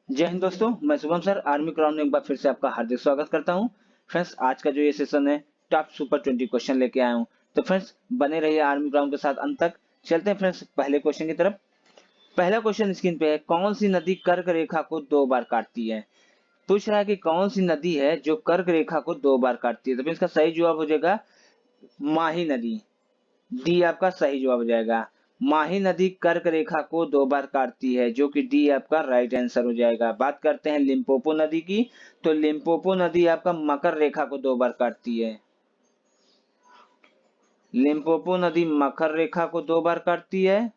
जय हिंद दोस्तों, मैं शुभम सर आर्मी क्राउन में एक बार फिर से आपका हार्दिक स्वागत करता हूं। फ्रेंड्स, आज का जो ये सेशन है टॉप सुपर 20 क्वेश्चन लेके आया हूं। तो फ्रेंड्स, बने रहिए आर्मी क्राउन के साथ अंत तक। चलते हैं फ्रेंड्स पहले क्वेश्चन की तरफ। पहला क्वेश्चन स्क्रीन पे है, कौन सी नदी कर्क रेखा को 2 बार काटती है? पूछ रहा है कि कौन सी नदी है जो कर्क रेखा को 2 बार काटती है। तो फिर इसका सही जवाब हो जाएगा माही नदी। डी आपका सही जवाब हो जाएगा। माही नदी कर्क रेखा को 2 बार काटती है, जो कि डी आपका राइट आंसर हो जाएगा। बात करते हैं लिम्पोपो नदी की। तो लिम्पोपो नदी आपका मकर रेखा को 2 बार काटती है। लिम्पोपो नदी मकर रेखा को 2 बार काटती है।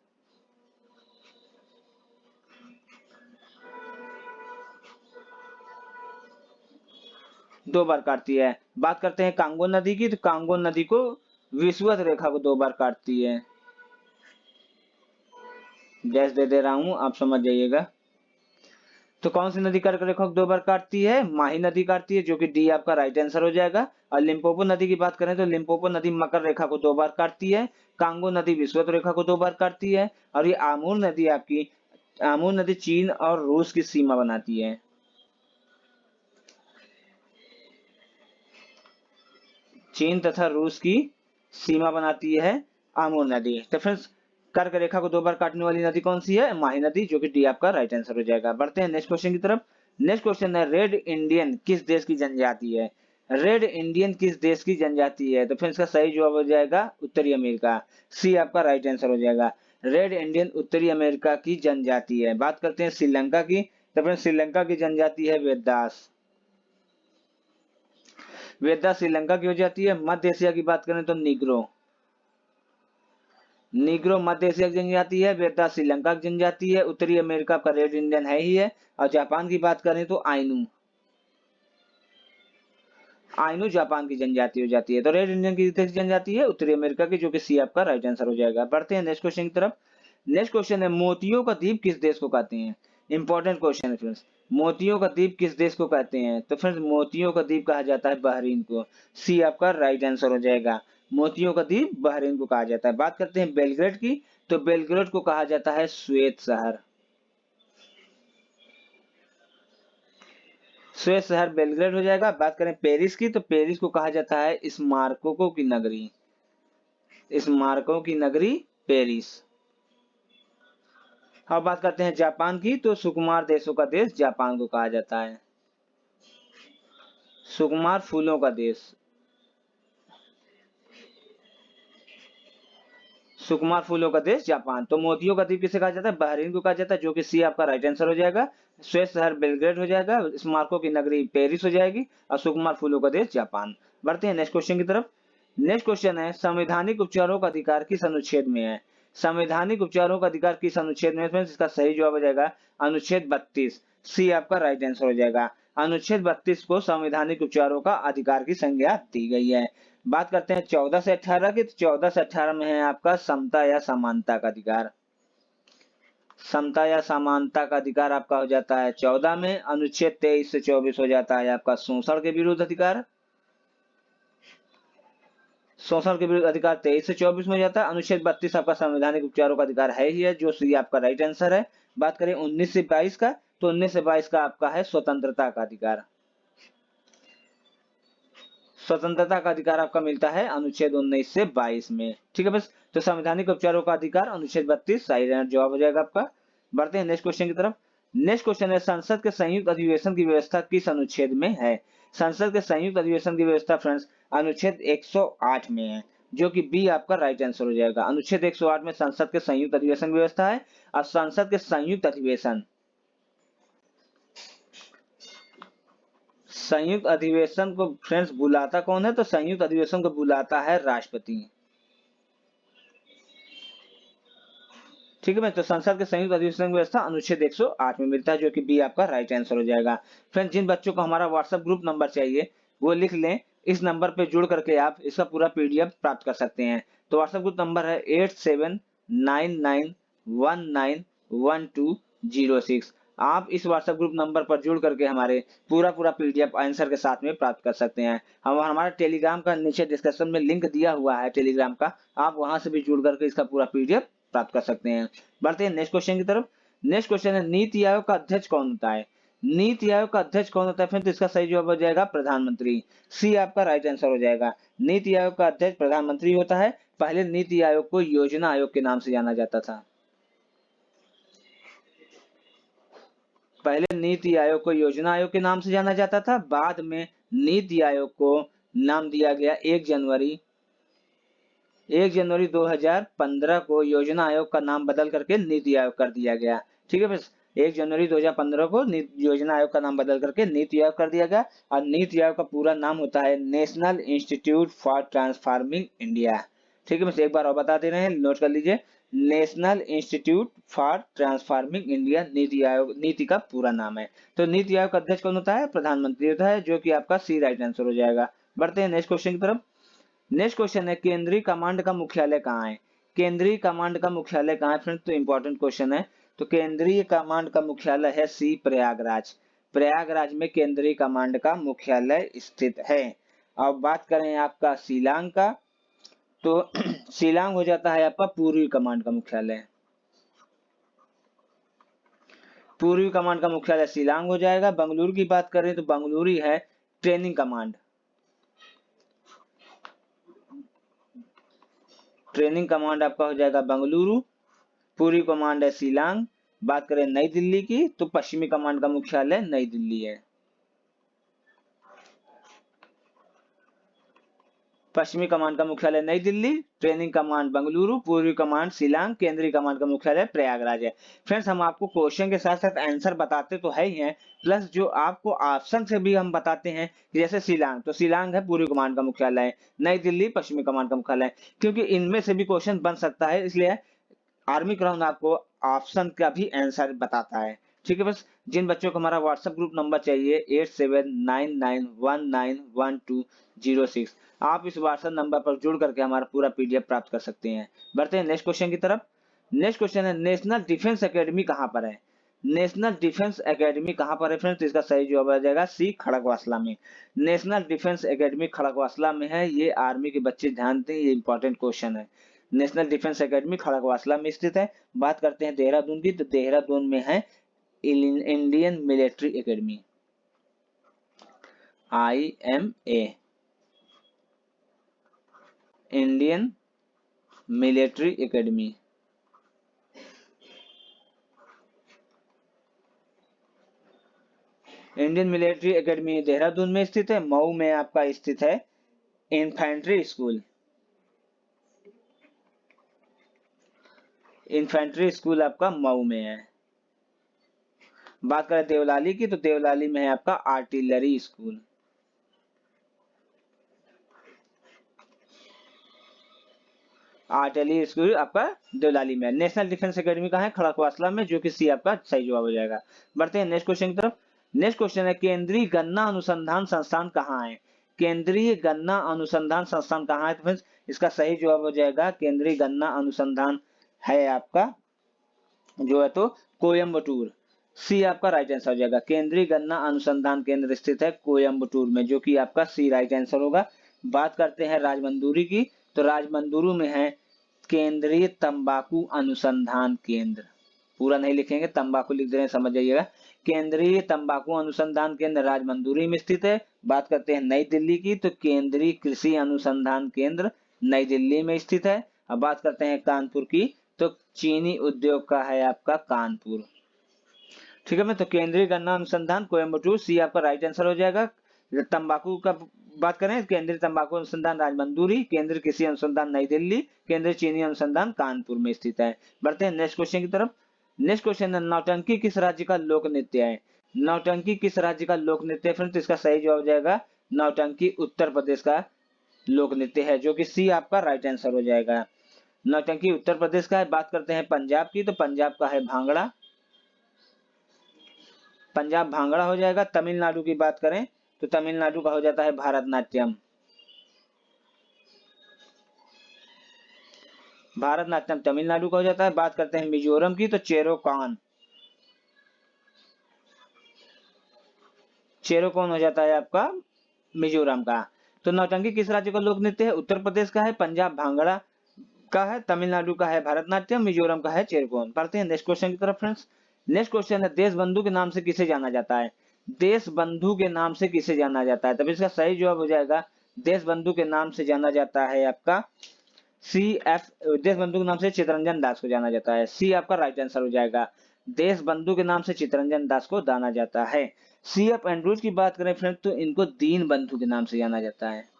दो बार काटती है। बात करते हैं कांगो नदी की। तो कांगो नदी को विषुवत रेखा को 2 बार काटती है। गैस दे दे रहा हूं, आप समझ जाइएगा। तो कौन सी नदी कर्क रेखा को 2 बार काटती है? माही नदी काटती है, जो कि डी आपका राइट आंसर हो जाएगा। और लिम्पोपो नदी की बात करें तो लिम्पोपो नदी मकर रेखा को 2 बार काटती है। कांगो नदी विषुवत रेखा को 2 बार काटती है। और ये आमूर नदी आपकी, आमूर नदी चीन और रूस की सीमा बनाती है। चीन तथा रूस की सीमा बनाती है आमूर नदी। तो फ्रेंड्स, कर्क रेखा को 2 बार काटने वाली नदी कौन सी है? माही नदी, जो कि डी आपका राइट आंसर हो जाएगा। बढ़ते हैं नेक्स्ट क्वेश्चन की तरफ। नेक्स्ट क्वेश्चन है, रेड इंडियन किस देश की जनजाति है? रेड इंडियन किस देश की जनजाति है? तो फ्रेंड्स, इसका सही जवाब हो जाएगा उत्तरी अमेरिका। सी आपका राइट आंसर हो जाएगा। रेड इंडियन उत्तरी अमेरिका की जनजाति है। बात करते हैं श्रीलंका की। तो फ्रेंड्स, श्रीलंका की जनजाति है वेदास। वेदा श्रीलंका की हो जाती है। मध्य एशिया की बात करें तो निग्रो। निग्रो मध्य एशिया की जनजाति है। वेदा श्रीलंका की जनजाति है। उत्तरी अमेरिका का रेड इंडियन है ही है। और जापान की बात करें तो आइनू। आइनू जापान की जनजाति हो जाती है। तो रेड इंडियन की जनजाति है उत्तरी अमेरिका की, जो कि सी आपका राइट आंसर हो जाएगा। बढ़ते हैं नेक्स्ट क्वेश्चन की तरफ। नेक्स्ट क्वेश्चन है, मोतियों का द्वीप किस देश को कहते हैं? इंपॉर्टेंट क्वेश्चन है फ्रेंड्स। मोतियों का द्वीप किस देश को कहते हैं? तो फ्रेंड्स, मोतियों का द्वीप कहा जाता है बहरीन को। सी आपका राइट आंसर हो जाएगा। मोतियों का द्वीप बहरीन को कहा जाता है। बात करते हैं बेलग्रेड की। तो बेलग्रेड को कहा जाता है श्वेत शहर। श्वेत शहर बेलग्रेड हो जाएगा। बात करें पेरिस की। तो पेरिस को कहा जाता है स्मारकों की नगरी। स्मारकों की नगरी पेरिस। अब बात करते हैं जापान की। तो सुकुमार देशों का देश जापान को कहा जाता है। सुकुमार फूलों का देश। सुकुमार फूलों का देश जापान। तो मोतियों का द्वीप किसे कहा जाता है? बहरीन को कहा जाता है, जो कि सी आपका राइट आंसर हो जाएगा। श्वेत शहर बेलग्रेड हो जाएगा। स्मारकों की नगरी पेरिस हो जाएगी। और सुकुमार फूलों का देश जापान। बढ़ते हैं नेक्स्ट क्वेश्चन की तरफ। नेक्स्ट क्वेश्चन है, संवैधानिक उपचारों का अधिकार किस अनुच्छेद में है? संवैधानिक उपचारों का अधिकार किस अनुच्छेद में है? इसका सही जवाब हो जाएगा अनुच्छेद 32। सी आपका राइट आंसर हो जाएगा। अनुच्छेद 32 को संवैधानिक उपचारों का अधिकार की संज्ञा दी गई है। बात करते हैं 14 से 18 की। तो 14 से 18 में है आपका समता या समानता का अधिकार। समता या समानता का अधिकार आपका हो जाता है 14 में। अनुच्छेद 23 से 24 हो जाता है आपका शोषण के विरुद्ध अधिकार। शोषण के विरुद्ध अधिकार 23 से 24 में हो जाता है। अनुच्छेद 32 आपका संवैधानिक उपचारों का अधिकार है ही है, जो सी आपका राइट आंसर है। बात करें 19 से 22 का। तो 19 से 22 का आपका है स्वतंत्रता का अधिकार। स्वतंत्रता का अधिकार आपका मिलता है अनुच्छेद 19 से 22 में। ठीक है बस। तो संवैधानिक उपचारों का अधिकार अनुच्छेद 32 सही जवाब हो जाएगा आपका। बढ़ते हैं नेक्स्ट क्वेश्चन की तरफ। नेक्स्ट क्वेश्चन है, संसद के संयुक्त अधिवेशन की व्यवस्था किस अनुच्छेद में है? संसद के संयुक्त अधिवेशन की व्यवस्था फ्रेंड्स अनुच्छेद 108 में है, जो कि बी आपका राइट आंसर हो जाएगा। अनुच्छेद 108 में संसद के संयुक्त अधिवेशन की व्यवस्था है। और संसद के संयुक्त अधिवेशन, संयुक्त अधिवेशन को फ्रेंड्स बुलाता कौन है? तो संयुक्त अधिवेशन को बुलाता है राष्ट्रपति। ठीक है मैं। तो संसद के संयुक्त अधिवेशन की व्यवस्था अनुच्छेद 108 में मिलता है, जो कि बी आपका राइट आंसर हो जाएगा। फ्रेंड्स, जिन बच्चों को हमारा व्हाट्सएप ग्रुप नंबर चाहिए वो लिख लें। इस नंबर पे जुड़ करके आप इसका पूरा पीडीएफ प्राप्त कर सकते हैं। तो व्हाट्सएप ग्रुप नंबर है 8799191206। आप इस व्हाट्सएप ग्रुप नंबर पर जुड़ करके हमारे पूरा पीडीएफ आंसर के साथ में प्राप्त कर सकते हैं। हम हमारा टेलीग्राम का नीचे डिस्क्रिप्शन में लिंक दिया हुआ है टेलीग्राम का, आप वहां से भी जुड़ करके इसका पूरा पीडीएफ प्राप्त कर सकते हैं। बढ़ते हैं नेक्स्ट क्वेश्चन की तरफ। नेक्स्ट क्वेश्चन है, नीति आयोग का अध्यक्ष कौन होता है? नीति आयोग का अध्यक्ष कौन होता है फ्रेंड्स? इसका सही जवाब हो जाएगा प्रधानमंत्री। सी आपका राइट आंसर हो जाएगा। नीति आयोग का अध्यक्ष प्रधानमंत्री होता है। पहले नीति आयोग को योजना आयोग के नाम से जाना जाता था। पहले नीति आयोग को योजना आयोग के नाम से जाना जाता था, बाद में नीति आयोग को नाम दिया गया 1 जनवरी 2015 को योजना आयोग का नाम बदल करके नीति आयोग कर दिया गया। ठीक है बस, 1 जनवरी 2015 को योजना आयोग का नाम बदल करके नीति आयोग कर दिया गया। और नीति आयोग का पूरा नाम होता है national institute for transforming India. ठीक है बस, एक बार और बता दे रहे हैं, नोट कर लीजिए। National institute for transforming India NITI Aayog, नीति का पूरा नाम है। तो नीति आयोग का अध्यक्ष कौन होता है? प्रधानमंत्री होता है, जो कि आपका सी राइट आंसर हो जाएगा। बढ़ते हैं नेक्स्ट क्वेश्चन की तरफ। नेक्स्ट क्वेश्चन है, केंद्रीय कमांड का मुख्यालय कहाँ है? केंद्रीय कमांड का मुख्यालय कहाँ है फ्रेंड्स? तो इंपॉर्टेंट क्वेश्चन है। तो केंद्रीय कमांड का मुख्यालय है सी प्रयागराज। प्रयागराज में केंद्रीय कमांड का मुख्यालय स्थित है। अब बात करें आपका शिलांग का, तो शिलांग हो जाता है आपका पूर्वी कमांड का मुख्यालय। पूर्वी कमांड का मुख्यालय शिलांग हो जाएगा। बंगलुरु की बात करें तो बंगलुरु है ट्रेनिंग कमांड। ट्रेनिंग कमांड आपका हो जाएगा बंगलुरु। पूर्वी कमांड है शिलांग। बात करें नई दिल्ली की, तो पश्चिमी कमांड का मुख्यालय नई दिल्ली है। पश्चिमी कमांड का मुख्यालय नई दिल्ली, ट्रेनिंग कमांड बंगलुरु, पूर्वी कमांड शिलांग, केंद्रीय कमांड का मुख्यालय प्रयागराज है। फ्रेंड्स, हम आपको क्वेश्चन के साथ साथ आंसर बताते तो है ही हैं, प्लस जो आपको ऑप्शन से भी हम बताते हैं, जैसे शिलांग, तो शिलांग है पूर्वी कमांड का मुख्यालय, नई दिल्ली पश्चिमी कमांड का मुख्यालय, क्योंकि इनमें से भी क्वेश्चन बन सकता है, इसलिए आर्मी क्राउन आपको ऑप्शन का भी आंसर बताता है। ठीक है बस, जिन बच्चों को हमारा व्हाट्सएप ग्रुप नंबर चाहिए 8799191206, आप इस व्हाट्सएप नंबर पर जुड़ करके हमारा पूरा पीडीएफ प्राप्त कर सकते हैं। बढ़ते हैं नेक्स्ट क्वेश्चन की तरफ। नेक्स्ट क्वेश्चन है, नेशनल डिफेंस एकेडमी कहाँ पर है? नेशनल डिफेंस एकेडमी कहाँ पर है फ्रेंड्स? तो इसका सही जवाब आ जाएगा सी खड़गवासला में। नेशनल डिफेंस एकेडमी खड़गवासला में है। ये आर्मी के बच्चे ध्यान दें, ये इंपॉर्टेंट क्वेश्चन है। नेशनल डिफेंस एकेडमी खड़गवासला में स्थित है। बात करते हैं देहरादून की, तो देहरादून में है Indian military academy, IMA, Indian military academy. Indian military academy Dehradun में स्थित है। मऊ में आपका स्थित है इन्फेंट्री स्कूल। इन्फेंट्री स्कूल आपका मऊ में है। बात करें देवलाली की, तो देवलाली में है आपका आर्टिलरी स्कूल। आर्टिलरी स्कूल आपका देवलाली में। नेशनल डिफेंस एकेडमी कहाँ है? खड़गवासला में, जो कि सी आपका सही जवाब हो जाएगा। बढ़ते हैं नेक्स्ट क्वेश्चन की तरफ। नेक्स्ट क्वेश्चन है, केंद्रीय गन्ना अनुसंधान संस्थान कहाँ है? केंद्रीय गन्ना अनुसंधान संस्थान कहाँ है? तो फ्रेंड्स, इसका सही जवाब हो जाएगा केंद्रीय गन्ना अनुसंधान है आपका जो है तो कोयम्बटूर। सी आपका राइट आंसर हो जाएगा। केंद्रीय गन्ना अनुसंधान केंद्र स्थित है कोयम्बटूर में, जो कि आपका सी राइट आंसर होगा। बात करते हैं राजमंदूरी की, तो राजमंदूरू में है केंद्रीय तंबाकू अनुसंधान केंद्र। पूरा नहीं लिखेंगे, तंबाकू लिख दे रहे हैं, समझ जाइएगा। केंद्रीय तंबाकू अनुसंधान केंद्र राजमंदूरी में स्थित है। बात करते हैं नई दिल्ली की, तो केंद्रीय कृषि अनुसंधान केंद्र नई दिल्ली में स्थित है। अब बात करते हैं कानपुर की, तो चीनी उद्योग का है आपका कानपुर। ठीक है, मैं तो केंद्रीय गन्ना अनुसंधान कोयम्बटूर, सी आपका राइट आंसर हो जाएगा। तंबाकू का बात करें, केंद्रीय तंबाकू अनुसंधान राजमंदूरी, केंद्रीय कृषि अनुसंधान नई दिल्ली, केंद्रीय चीनी अनुसंधान कानपुर में स्थित है। बढ़ते हैं नेक्स्ट क्वेश्चन की तरफ। नेक्स्ट क्वेश्चन है, नौटंकी किस राज्य का लोक नृत्य है? नौटंकी किस राज्य का लोक नृत्य है फ्रेंड्स? इसका सही जवाब हो जाएगा नौटंकी उत्तर प्रदेश का लोक नृत्य है, जो कि सी आपका राइट आंसर हो जाएगा। नौटंकी उत्तर प्रदेश का है। बात करते हैं पंजाब की, तो पंजाब का है भांगड़ा। पंजाब भांगड़ा हो जाएगा। तमिलनाडु की बात करें तो तमिलनाडु का हो जाता है भारतनाट्यम। भारतनाट्यम तमिलनाडु का हो जाता है। बात करते हैं मिजोरम की, तो चेरोकान। चेरोकान हो जाता है आपका मिजोरम का। तो नौटंकी किस राज्य का लोक नृत्य है? उत्तर प्रदेश का है। पंजाब भांगड़ा का है। तमिलनाडु का है भारतनाट्यम। मिजोरम का है चेरोकान। पढ़ते हैं नेक्स्ट क्वेश्चन की तरफ फ्रेंड्स। नेक्स्ट क्वेश्चन है देश बंधु के नाम से किसे जाना जाता है? देश बंधु के नाम से किसे जाना जाता है? तब इसका सही जवाब हो जाएगा देश बंधु के नाम से जाना जाता है आपका देश बंधु के नाम से चितरंजन दास को जाना जाता है। सी आपका राइट आंसर हो जाएगा। देश बंधु के नाम से चितरंजन दास को जाना जाता है। सी एफ एंड्रूज की बात करें फ्रेंड तो इनको दीन बंधु के नाम से जाना जाता है।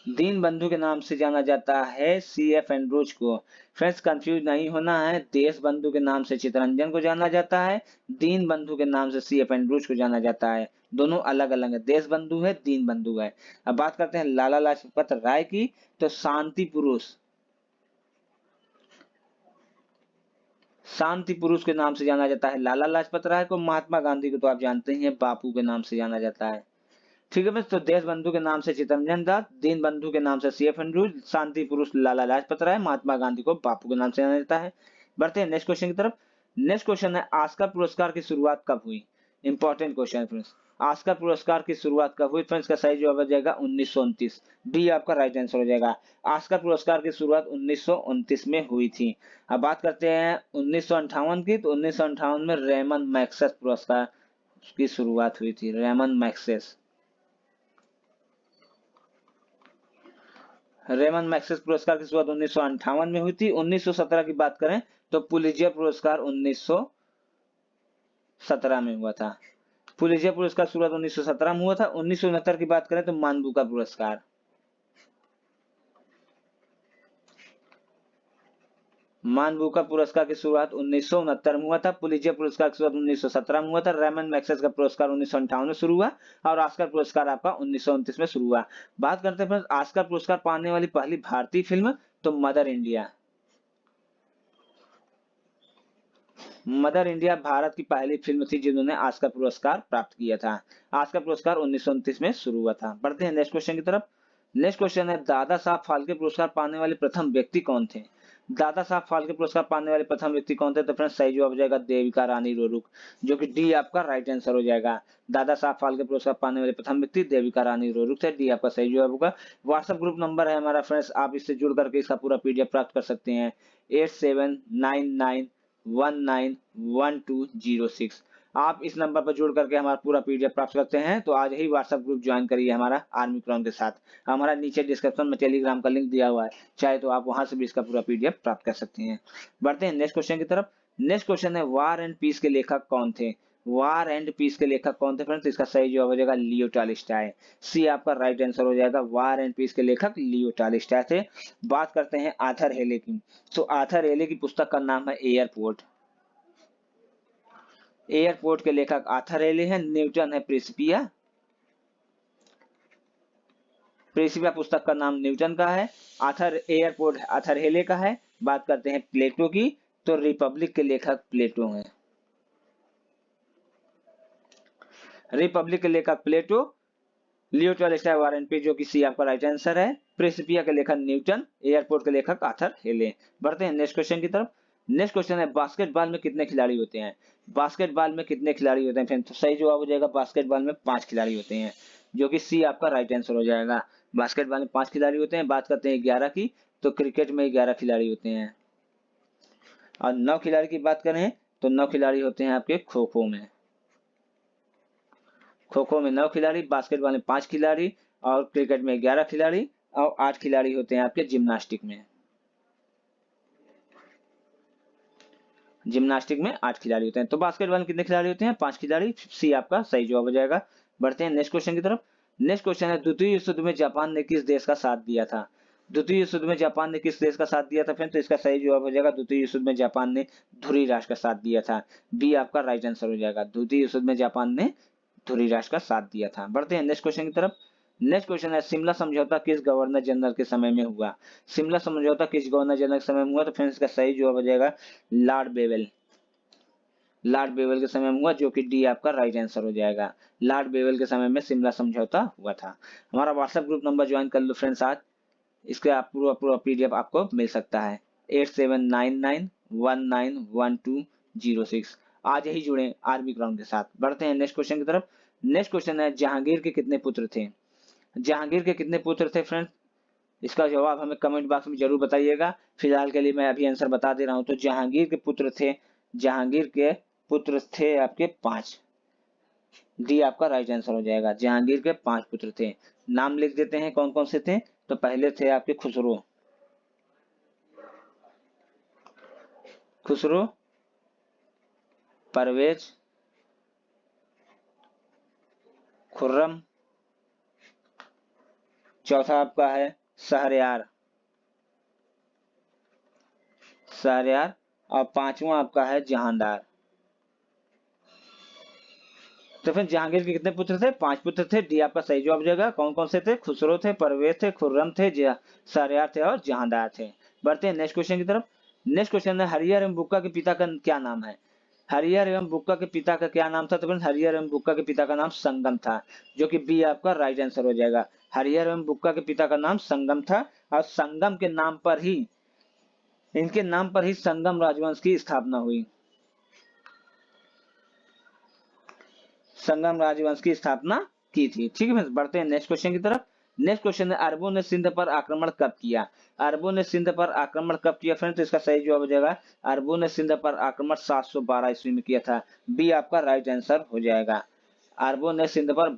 दीन बंधु के नाम से जाना जाता है सी एफ एंड्रूज को। फ्रेंड्स कंफ्यूज नहीं होना है, देश बंधु के नाम से चितरंजन को जाना जाता है, दीन बंधु के नाम से सी एफ एंड्रूज को जाना जाता है। दोनों अलग अलग है, देश बंधु है, दीन बंधु है। अब बात करते हैं लाला लाजपत राय की, तो शांति पुरुष के नाम से जाना जाता है लाला लाजपत राय को। महात्मा गांधी को तो आप जानते ही हैं, बापू के नाम से जाना जाता है। ठीक है बस, तो देश बंधु के नाम से चितरंजन दास, दीन बंधु के नाम से सी एफ एंड्रूज, शांति पुरुष लाला लाजपत राय, महात्मा गांधी को बापू के नाम से जाना जाता है। बढ़ते हैं नेक्स्ट क्वेश्चन की तरफ। नेक्स्ट क्वेश्चन है ऑस्कर पुरस्कार की शुरुआत कब हुई? इंपॉर्टेंट क्वेश्चन है फ्रेंड्स। ऑस्कर पुरस्कार की शुरुआत कब हुई? फ्रेंड्स का सही जवाब हो जाएगा 1929। डी आपका राइट आंसर हो जाएगा। ऑस्कर पुरस्कार की शुरुआत 1929 में हुई थी। अब बात करते हैं 1958 की, तो 1958 में रेमन मैग्सेस पुरस्कार की शुरुआत हुई थी। रेमन मैग्सेस पुरस्कार की शुरुआत 1958 में हुई थी। 1917 की बात करें तो पुलित्जर पुरस्कार 1917 में हुआ था। पुलित्जर पुरस्कार शुरुआत 1917 में हुआ था। 1969 की बात करें तो मानबूका पुरस्कार, मानबूका पुरस्कार की शुरुआत 1969 में हुआ था। पुलित्जर पुरस्कार की शुरुआत 1917 में हुआ था। रेमन मैग्सेस का पुरस्कार 1958 में शुरू हुआ और ऑस्कर पुरस्कार आपका 1929 में शुरू हुआ। बात करते हैं ऑस्कर पुरस्कार पाने वाली पहली भारतीय फिल्म, तो mother India. Mother India Bharat की पहली फिल्म थी जिन्होंने ऑस्कर पुरस्कार प्राप्त किया था। ऑस्कर पुरस्कार 1929 में शुरू हुआ था। बढ़ते हैं नेक्स्ट क्वेश्चन की तरफ। नेक्स्ट क्वेश्चन है दादा साहब फाल्के पुरस्कार पाने वाले प्रथम व्यक्ति कौन थे? दादा साहब फाल्के पुरस्कार पाने वाले प्रथम व्यक्ति कौन थे? तो फ्रेंड्स सही जवाब हो जाएगा देविका रानी रोरुक, जो कि डी आपका राइट आंसर हो जाएगा। दादा साहब फाल्के पुरस्कार पाने वाले प्रथम व्यक्ति देविका रानी रोरुक थे। डी आपका सही जवाब होगा। व्हाट्सएप ग्रुप नंबर है हमारा फ्रेंड्स, आप इससे जुड़ करके इसका पूरा पीडीएफ प्राप्त कर सकते हैं। 8799191206। आप इस नंबर पर जुड़ करके हमारा पूरा पीडीएफ प्राप्त करते हैं। तो आज ही व्हाट्सएप ग्रुप ज्वाइन करिए हमारा आर्मी क्राउन के साथ। हमारा नीचे डिस्क्रिप्शन में टेलीग्राम का लिंक दिया हुआ है, चाहे तो आप वहां से भी इसका पूरा पीडीएफ प्राप्त कर सकते हैं। बढ़ते हैं नेक्स्ट क्वेश्चन की तरफ। नेक्स्ट क्वेश्चन है वार एंड पीस के लेखक कौन थे? वार एंड पीस के लेखक कौन थे फ्रेंड्स? इसका सही जवाब हो जाएगा लियो टॉलस्टॉय। सी आपका राइट आंसर हो जाएगा। वार एंड पीस के लेखक लियो टॉलस्टॉय थे। बात करते हैं आर्थर हेले की, तो आर्थर हेले की पुस्तक का नाम है एयरपोर्ट। एयरपोर्ट के लेखक आर्थर हेले हैं। न्यूटन है प्रिंसिपिया। प्रिंसिपिया पुस्तक का नाम न्यूटन का है। एयरपोर्ट आर्थर हेले का है। बात करते हैं प्लेटो की, तो रिपब्लिक के लेखक प्लेटो हैं। रिपब्लिक के लेखक Plato, Leo Tolstoy, War and Peace, जो कि सी आपका राइट आंसर है। प्रिंसिपिया के लेखक न्यूटन, एयरपोर्ट के लेखक आर्थर हेले। बढ़ते हैं नेक्स्ट क्वेश्चन की तरफ। नेक्स्ट क्वेश्चन है बास्केटबॉल में कितने खिलाड़ी होते हैं? बास्केटबॉल में कितने खिलाड़ी होते हैं? तो सही जवाब हो जाएगा बास्केटबॉल में 5 खिलाड़ी होते हैं, जो कि सी आपका राइट आंसर हो जाएगा। बास्केटबॉल में 5 खिलाड़ी होते हैं। बात करते हैं 11 की, तो क्रिकेट में 11 खिलाड़ी होते हैं। और 9 खिलाड़ी की बात करें तो 9 खिलाड़ी होते हैं आपके खो खो में। खो खो में 9 खिलाड़ी, बास्केटबॉल में 5 खिलाड़ी और क्रिकेट में 11 खिलाड़ी और 8 खिलाड़ी होते हैं आपके जिम्नास्टिक में। जिम्नास्टिक में 8 खिलाड़ी होते हैं। तो बास्केटबॉल में कितने खिलाड़ी होते हैं? 5 खिलाड़ी। सी आपका सही जवाब हो जाएगा। बढ़ते हैं नेक्स्ट क्वेश्चन की तरफ। नेक्स्ट क्वेश्चन है द्वितीय विश्व युद्ध में जापान ने किस देश का साथ दिया था? द्वितीय विश्व युद्ध में जापान ने किस देश का साथ दिया था फ्रेंड? तो इसका सही जवाब हो जाएगा द्वितीय विश्व युद्ध में जापान ने धुरी राष्ट्र का साथ दिया था। बी आपका राइट आंसर हो जाएगा। द्वितीय विश्व युद्ध में जापान ने धुरी राष्ट्र का साथ दिया था। बढ़ते हैं नेक्स्ट क्वेश्चन की तरफ। नेक्स्ट क्वेश्चन है शिमला समझौता किस गवर्नर जनरल के समय में हुआ? शिमला समझौता किस गवर्नर जनरल के समय में हुआ? तो फ्रेंड्स इसका सही जवाब हो जाएगा लॉर्ड बेवेल। लॉर्ड बेवेल के समय में हुआ, जो कि डी आपका राइट आंसर हो जाएगा। लॉर्ड बेवेल के समय में शिमला समझौता हुआ था। हमारा व्हाट्सएप ग्रुप नंबर ज्वाइन कर लो फ्रेंड्स आज, इसके आप पूरा पीडीएफ आपको मिल सकता है। 8799191206। आज ही जुड़े आर्मी ग्राउंड के साथ। बढ़ते हैं नेक्स्ट क्वेश्चन की तरफ। नेक्स्ट क्वेश्चन है जहांगीर के कितने पुत्र थे? जहांगीर के कितने पुत्र थे फ्रेंड्स? इसका जवाब हमें कमेंट बॉक्स में जरूर बताइएगा। फिलहाल के लिए मैं अभी आंसर बता दे रहा हूं। तो जहांगीर के पुत्र थे आपके 5। डी आपका राइट आंसर हो जाएगा। जहांगीर के 5 पुत्र थे। नाम लिख देते हैं कौन कौन से थे। तो पहले थे आपके खुसरो, परवेज, खुर्रम, चौथा आपका है शहरयार, और पांचवा आपका है जहांदार। तो फिर जहांगीर के कितने पुत्र थे? 5 पुत्र थे। डी आपका सही जवाब हो जाएगा। कौन कौन से थे? खुसरो थे, परवेज थे, खुर्रम थे, शहरयार थे और जहांदार थे। बढ़ते हैं नेक्स्ट क्वेश्चन की तरफ। नेक्स्ट क्वेश्चन है हरिहर एवं बुक्का के पिता का क्या नाम है? हरिहर एवं बुक्का के पिता का क्या नाम था? तो फ्रेंड्स हरिहर एवं बुक्का के पिता का नाम संगम था, जो कि बी आपका राइट आंसर हो जाएगा। हरिहर एवं बुक्का के पिता का नाम संगम था और संगम के नाम पर ही, इनके नाम पर ही संगम राजवंश की स्थापना हुई। संगम राजवंश की स्थापना की थी। ठीक है फ्रेंड्स, बढ़ते हैं नेक्स्ट क्वेश्चन की तरफ। नेक्स्ट क्वेश्चन है अरबों ने सिंध पर आक्रमण कब किया? अरबों ने सिंध पर आक्रमण कब किया फ्रेंड्स? तो इसका सही जवाब हो जाएगा अरबों ने सिंध पर आक्रमण 712 ईस्वी में किया था। बी आपका राइट आंसर हो जाएगा। अरबों ने सिंध पर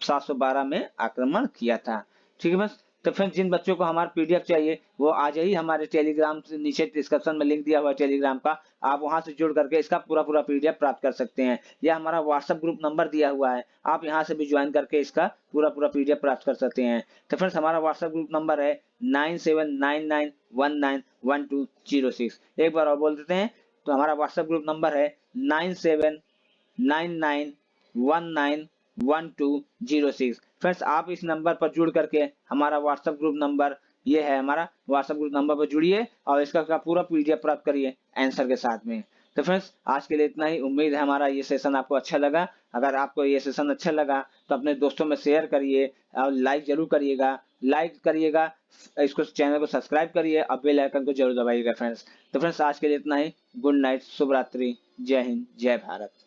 712 में आक्रमण किया था। ठीक है फ्रेंड्स, तो फ्रेंड्स जिन बच्चों को हमारा पीडीएफ चाहिए वो आज ही हमारे टेलीग्राम से नीचे डिस्क्रिप्शन में लिंक दिया हुआ है टेलीग्राम का, आप वहां से जुड़ करके इसका पूरा पीडीएफ प्राप्त कर सकते हैं। यह हमारा व्हाट्सएप ग्रुप नंबर दिया हुआ है, आप यहां से भी ज्वाइन करके इसका पूरा पीडीएफ प्राप्त कर सकते हैं। तो फ्रेंड्स हमारा व्हाट्सएप ग्रुप नंबर है 9799191206। एक बार और बोल देते हैं। तो हमारा व्हाट्सएप ग्रुप नंबर है 9799191206। फ्रेंड्स आप इस नंबर पर जुड़ करके हमारा व्हाट्सएप ग्रुप नंबर, ये है हमारा व्हाट्सएप ग्रुप नंबर पर जुड़िए और इसका पूरा पीडीएफ प्राप्त करिए आंसर के साथ में। तो फ्रेंड्स आज के लिए इतना ही। उम्मीद है हमारा ये सेशन आपको अच्छा लगा। अगर आपको ये सेशन अच्छा लगा तो अपने दोस्तों में शेयर करिए और लाइक जरूर करिएगा। इसको चैनल को सब्सक्राइब करिए और बेल आइकन को जरूर दबाइएगा फ्रेंड्स। तो फ्रेंड्स आज के लिए इतना ही। गुड नाइट, शुभ रात्रि, जय हिंद, जय भारत।